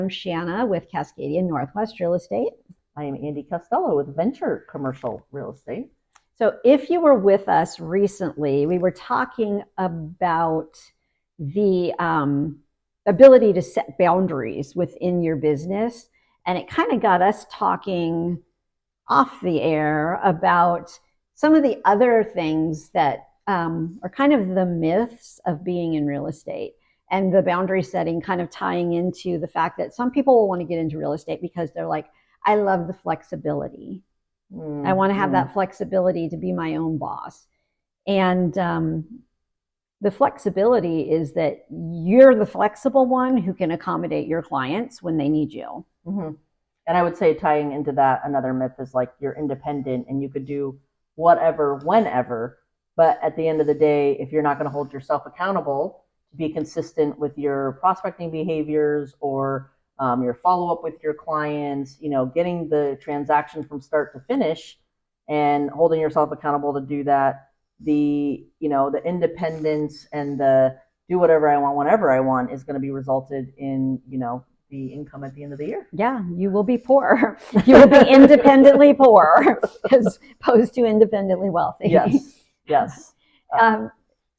I'm Shanna with Cascadia Northwest Real Estate. I am Andy Costello with Venture Commercial Real Estate. So if you were with us recently, we were talking about the ability to set boundaries within your business. And it kind of got us talking off the air about some of the other things that are kind of the myths of being in real estate. And the boundary setting kind of tying into the fact that some people will want to get into real estate because they're like, I love the flexibility. I want to have that flexibility to be my own boss. And the flexibility is that you're the flexible one who can accommodate your clients when they need you. Mm-hmm. And I would say tying into that, another myth is like you're independent and you could do whatever, whenever. But at the end of the day, if you're not going to hold yourself accountable to be consistent with your prospecting behaviors or your follow-up with your clients, getting the transaction from start to finish and holding yourself accountable to do that, the independence and the do whatever I want, whenever I want is going to be resulted in, the income at the end of the year. Yeah, you will be poor. You will be independently poor as opposed to independently wealthy. Yes.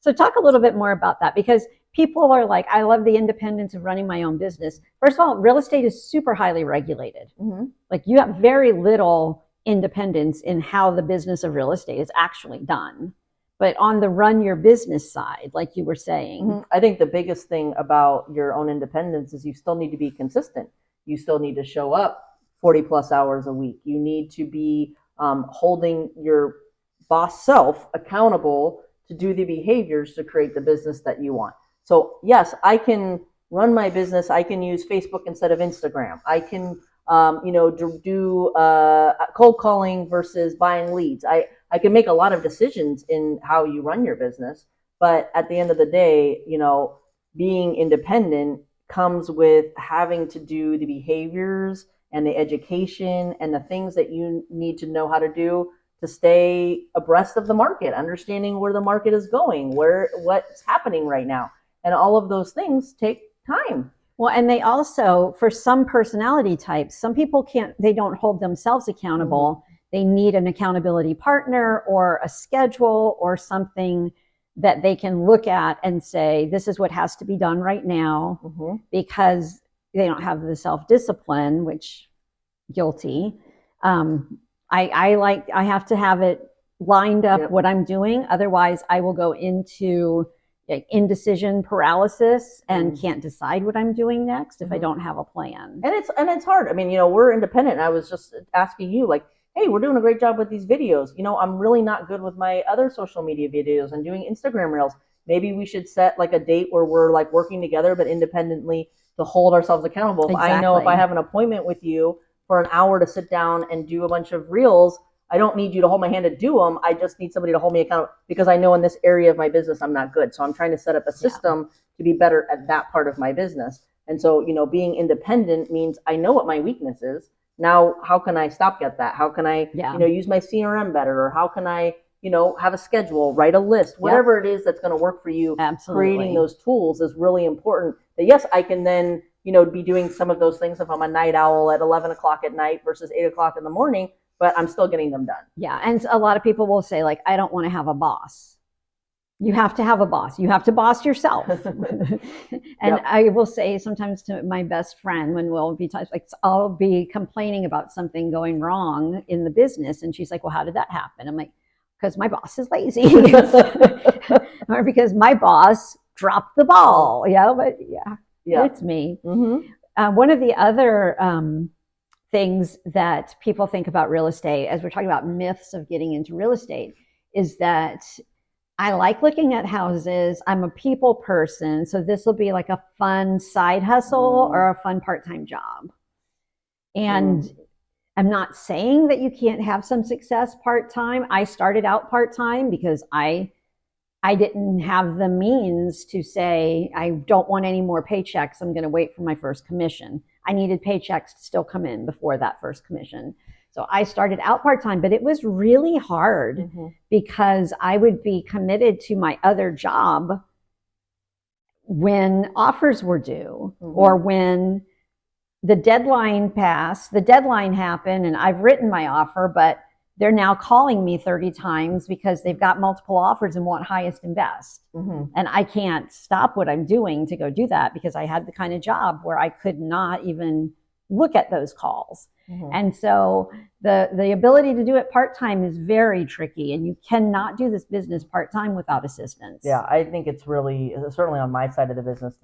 So talk a little bit more about that, because people are like, I love the independence of running my own business. First of all, real estate is super highly regulated. Mm-hmm. Like you have very little independence in how the business of real estate is actually done. But on the run your business side, like you were saying. Mm-hmm. I think the biggest thing about your own independence is you still need to be consistent. You still need to show up 40 plus hours a week. You need to be holding your boss self accountable to do the behaviors to create the business that you want. So yes, I can run my business. I can use Facebook instead of Instagram. I can, do cold calling versus buying leads. I can make a lot of decisions in how you run your business. But at the end of the day, being independent comes with having to do the behaviors and the education and the things that you need to know how to do to stay abreast of the market, understanding where the market is going, what's happening right now. And all of those things take time. Well, and they also, for some personality types, some people they don't hold themselves accountable. Mm-hmm. They need an accountability partner or a schedule or something that they can look at and say, this is what has to be done right now, mm-hmm. because they don't have the self-discipline, which guilty. I have to have it lined up, what I'm doing. Otherwise, I will go into indecision paralysis and can't decide what I'm doing next if I don't have a plan. And it's hard. I mean, we're independent. I was just asking you, like, hey, we're doing a great job with these videos. I'm really not good with my other social media videos and doing Instagram reels. Maybe we should set like a date where we're like working together but independently to hold ourselves accountable. Exactly. If I know if I have an appointment with you for an hour to sit down and do a bunch of reels, I don't need you to hold my hand to do them. I just need somebody to hold me accountable because I know in this area of my business I'm not good. So I'm trying to set up a system to be better at that part of my business. And so, being independent means I know what my weakness is. Now, how can I stopgap that? How can I, use my CRM better? Or how can I, have a schedule, write a list, whatever it is that's going to work for you. Absolutely. Creating those tools is really important. That yes, I can then, be doing some of those things if I'm a night owl at 11 o'clock at night versus 8 o'clock in the morning, but I'm still getting them done. Yeah. And a lot of people will say, like, I don't want to have a boss. You have to have a boss. You have to boss yourself. And I will say sometimes to my best friend when we'll be like, I'll be complaining about something going wrong in the business. And she's like, well, how did that happen? I'm like, because my boss is lazy. Or because my boss dropped the ball. But it's me. Mm-hmm. One of the other things that people think about real estate, as we're talking about myths of getting into real estate, is that I like looking at houses. I'm a people person. So this will be like a fun side hustle or a fun part-time job. And I'm not saying that you can't have some success part-time. I started out part-time because I didn't have the means to say, I don't want any more paychecks. I'm going to wait for my first commission. I needed paychecks to still come in before that first commission. So I started out part-time, but it was really hard because I would be committed to my other job when offers were due or when the deadline passed, the deadline happened, and I've written my offer, but they're now calling me 30 times because they've got multiple offers and want highest and best. Mm-hmm. And I can't stop what I'm doing to go do that because I had the kind of job where I could not even look at those calls. Mm-hmm. And so the ability to do it part-time is very tricky, and you cannot do this business part-time without assistance. Yeah, I think it's really, certainly on my side of the business,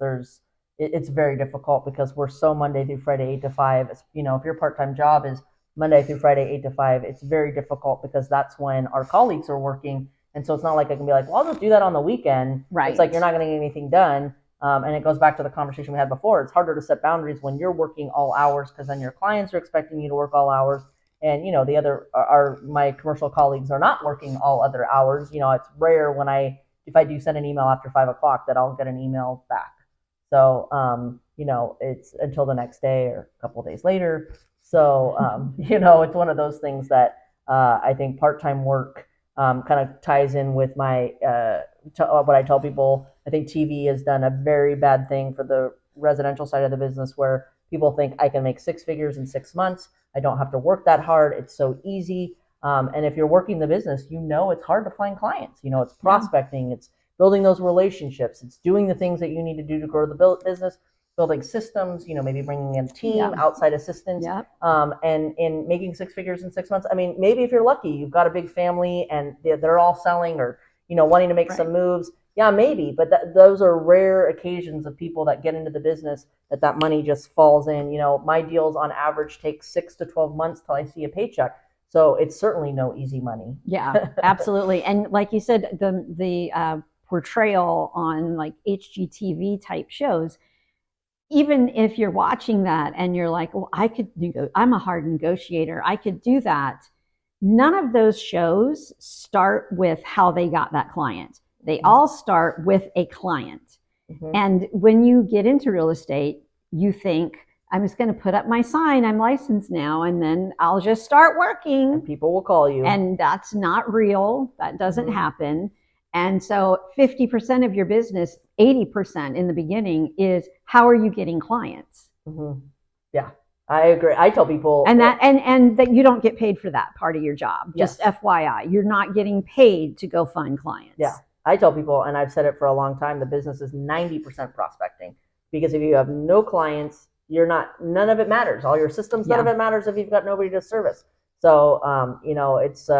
it's very difficult because we're so Monday through Friday, 8 to 5. If your part-time job is Monday through Friday, 8 to 5, it's very difficult because that's when our colleagues are working. And so it's not like I can be like, well, I'll just do that on the weekend. Right. It's like you're not going to get anything done. And it goes back to the conversation we had before. It's harder to set boundaries when you're working all hours because then your clients are expecting you to work all hours. And, my commercial colleagues are not working all other hours. It's rare if I do send an email after 5 o'clock that I'll get an email back. So, it's until the next day or a couple of days later. So, it's one of those things that I think part-time work kind of ties in with my what I tell people. I think TV has done a very bad thing for the residential side of the business where people think I can make 6 figures in 6 months. I don't have to work that hard. It's so easy. And if you're working the business, it's hard to find clients. It's prospecting, it's building those relationships, it's doing the things that you need to do to grow the business, building systems, maybe bringing in a team, outside assistance, and making 6 figures in 6 months. I mean, maybe if you're lucky, you've got a big family and they're all selling or, wanting to make some moves. Yeah, maybe, but those are rare occasions of people that get into the business that money just falls in. My deals on average take 6 to 12 months till I see a paycheck. So it's certainly no easy money. Yeah, absolutely. And like you said, the portrayal on like HGTV type shows, even if you're watching that and you're like, well, I'm a hard negotiator, I could do that. None of those shows start with how they got that client. They all start with a client. Mm-hmm. And when you get into real estate, you think, I'm just going to put up my sign, I'm licensed now, and then I'll just start working. And people will call you. And that's not real. That doesn't happen. And so 50% of your business, 80% in the beginning is how are you getting clients? Mm-hmm. Yeah, I agree. I tell people. And that you don't get paid for that part of your job. Yes. Just FYI, you're not getting paid to go find clients. Yeah, I tell people, and I've said it for a long time, the business is 90% prospecting. Because if you have no clients, none of it matters. All your systems, none of it matters if you've got nobody to service. So, it's,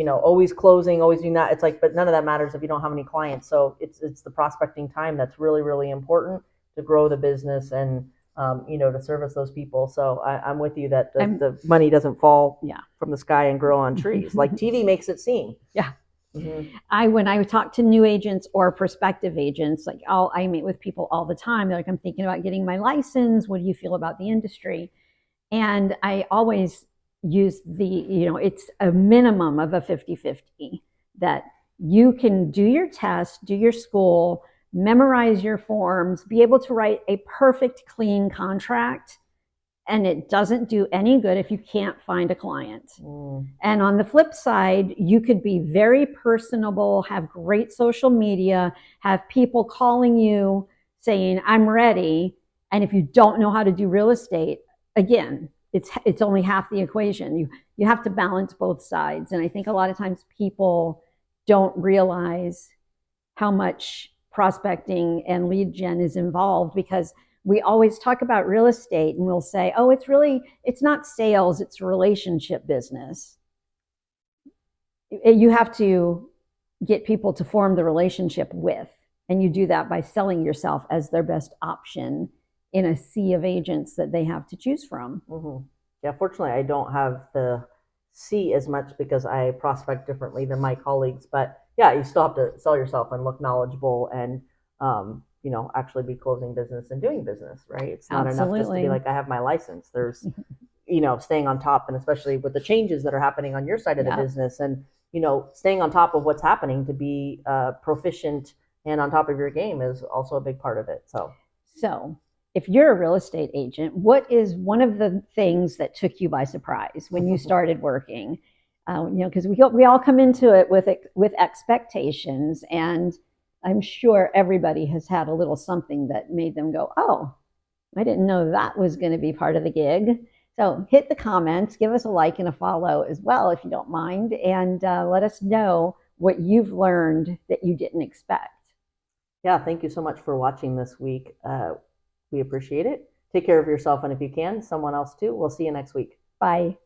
always closing, always doing that. It's like, but none of that matters if you don't have any clients. So it's the prospecting time that's really, really important to grow the business and, to service those people. So I'm with you that the money doesn't fall from the sky and grow on trees like TV makes it seem. Yeah. Mm-hmm. When I talk to new agents or prospective agents, I meet with people all the time. They're like, I'm thinking about getting my license. What do you feel about the industry? And I always use it's a minimum of a 50-50 that you can do your test, do your school, memorize your forms, be able to write a perfect, clean contract. And it doesn't do any good if you can't find a client. And on the flip side, you could be very personable, have great social media, have people calling you saying, I'm ready. And if you don't know how to do real estate, again, it's only half the equation. You have to balance both sides. And I think a lot of times people don't realize how much prospecting and lead gen is involved because we always talk about real estate and we'll say, oh, it's not sales, it's relationship business. You have to get people to form the relationship with, and you do that by selling yourself as their best option in a sea of agents that they have to choose from. Mm-hmm. Yeah, fortunately, I don't have the sea as much because I prospect differently than my colleagues. But yeah, you still have to sell yourself and look knowledgeable and, actually be closing business and doing business, right? It's not enough just to be like, I have my license. There's, staying on top, and especially with the changes that are happening on your side of the business and, staying on top of what's happening to be proficient and on top of your game is also a big part of it. So if you're a real estate agent, what is one of the things that took you by surprise when you started working? Because we all come into it with expectations, and I'm sure everybody has had a little something that made them go, oh, I didn't know that was going to be part of the gig. So hit the comments, give us a like and a follow as well if you don't mind, and let us know what you've learned that you didn't expect. Yeah, thank you so much for watching this week. We appreciate it. Take care of yourself, and if you can, someone else too. We'll see you next week. Bye.